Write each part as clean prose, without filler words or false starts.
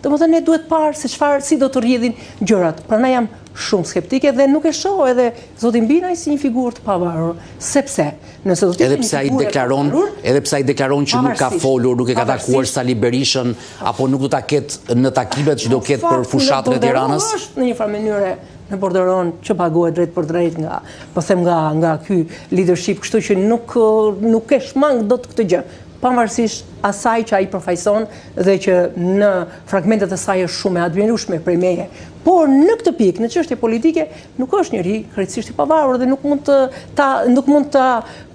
Domethënë ne duhet parë se si do të rrjedhin gjërat. Prandaj jam shumë skeptike dhe nuk e shoh edhe zotin Binaj si një figurë të pavarur, sepse nëse do të edhe pse ai deklaron që nuk ka folur, nuk e ka takuar Sali Berishën, apo nuk do ta ketë në takimet që do ketë për fushatën e Tiranës. Është në një farë mënyrë në borderon që paguhet drejt për drejt nga ky leadership, kështu që nuk e shmang dot këtë gjë, pavarësisht asaj që ai përfaqëson dhe që në fragmentet e saj është shumë e admirueshme prej meje. Por në këtë pikë, në çështje politike, nuk është njëri krejtësisht i pavarur dhe nuk mund të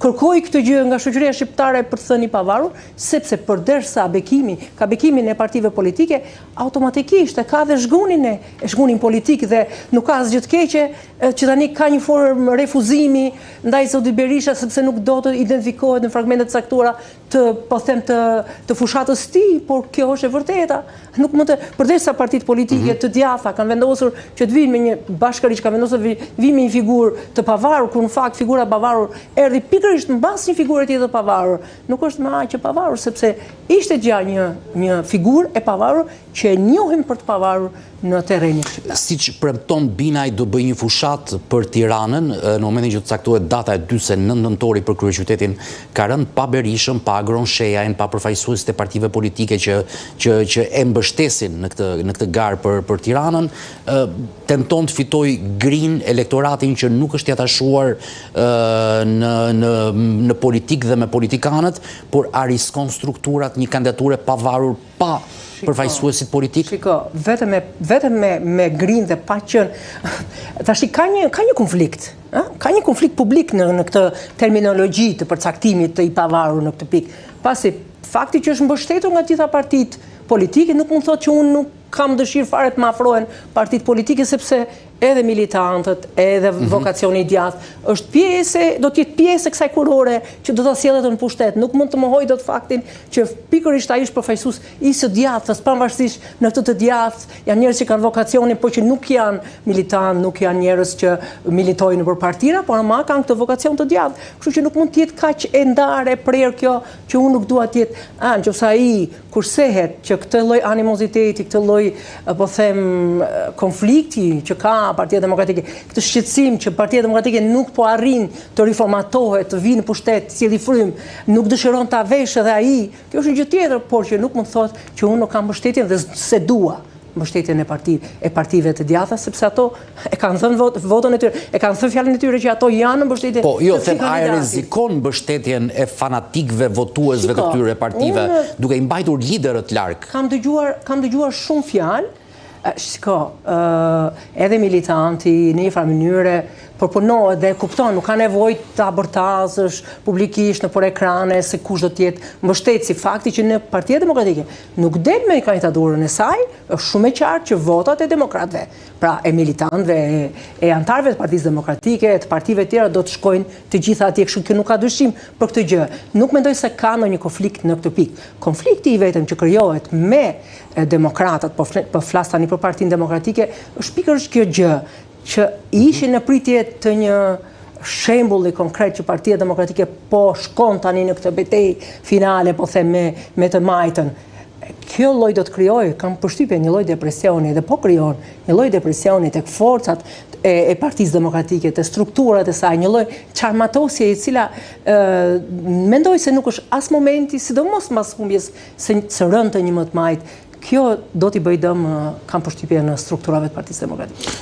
kërkoj këtë gjë nga shoqëria shqiptare për të thënë i pavarur, sepse përderisa ka bekimin e partive politike, automatikisht e ka dhe zhgunin politik dhe nuk ka asgjë të keqe që tani ka një formë refuzimi ndaj zotit Berisha sepse nuk do të identifikohet në fragmentet caktuara të fushatës tij, por kjo është e vërteta. Nuk mund të përderisa partitë politike të djatha kanë vendosur që të vinë me një bashkërisht, kanë vendosur vinë me një figurë të pavarur, kur në fakt figura e pavarur erdhi pikërisht mbas një figure tjetër të pavarur. Nuk është më aq e pavarur sepse ishte gjë një figurë e pavarur që e njohim për të pavarur në terrenin shqiptar. Siç premton Binaj do bëj një fushat për Tiranën, në momentin që të caktohet data e 29 nëntori për kryeqytetin, ka rënë pa Berishën, pa Agron Shejajin, pa përfaqësuesit e partive politike që e mbështesin në këtë garë për Tiranën, tenton të fitoj grin elektoratin që nuk është jatashuar në politikë dhe me politikanët, por ariskon strukturat një kandidaturë pavarur pa përfaqësuesit politik? Shiko, vetëm me grin dhe pa qenë, tash ka një konflikt. Ka një konflikt publik në këtë terminologji të përcaktimit të i pavarur në këtë pikë. Pasi fakti që është mbështetur nga gjitha partitë politike nuk mund thotë që unë nuk kam dëshirë fare të më afrohen partitë politike sepse edhe militantët, edhe vokacioni i djathtë është do të jetë pjesë e kësaj kurore që do ta sjellet në pushtet. Nuk mund të mohoj dot faktin që pikërisht ai është përfaqësues i së djathtës, pavarësisht në këtë të djathtë janë njerëz që kanë vokacionin, por që nuk janë militantë, nuk janë njerëz që militojnë për partira, por ama kanë këtë vokacion të djathtë. Kështu që nuk mund të jetë kaq e ndarë e prerë kjo që unë nuk dua të jetë, nëse ai kursehet që këtë lloj animoziteti, këtë lloj po them konflikti që ka Partia Demokratike, këtë shqetësim që Partia Demokratike nuk po arrin të riformatohet, të vinë në pushtet, të sjellë frym, nuk dëshiron ta veshë edhe ai. Kjo është një gjë tjetër, por që nuk mund të thotë që unë nuk kam mbështetjen dhe se dua mbështetjen e partive të djatha, sepse ato e kanë thënë votën e tyre, e kanë thënë fjalën e tyre që ato janë në mbështetje. Po, jo, them a rrezikon mbështetjen e fanatikëve votuesve të këtyre partive, duke i mbajtur liderët larg? Kam dëgjuar shumë fjalë. Shiko, edhe militanti në një farë mënyre përpunohet dhe kupton, nuk ka nevojë të abortazësh publikisht nëpër ekrane se kush do të jetë mbështetësi. Fakti që në Partia Demokratike nuk del me kandidaturën e saj, është shumë e qartë që votat e demokratëve, pra e militantëve, e antarëve të Partisë Demokratike, të partive tjera do të shkojnë të gjitha atje, kështu që nuk ka dyshim për këtë gjë. Nuk mendoj se ka ndonjë konflikt në këtë pikë. Konflikti i vetëm që krijohet me demokratat, po flas tani për Partinë Demokratike, është pikërisht kjo gjë që ishin në pritje të një shembulli konkret që Partia Demokratike po shkon tani në këtë betejë finale, po them me të majtën. Kjo lloj do të krijojë, kam përshtypjen, një lloj depresioni dhe po krijon një lloj depresioni tek forcat e Partisë Demokratike, te strukturat e saj, një lloj çarmatosje e cila mendoj se nuk është as momenti, sidomos mbas humbjes së rënd të një më të majt. Kjo do t'i bëjë dëm, kam përshtypjen, në strukturave të Partisë Demokratike.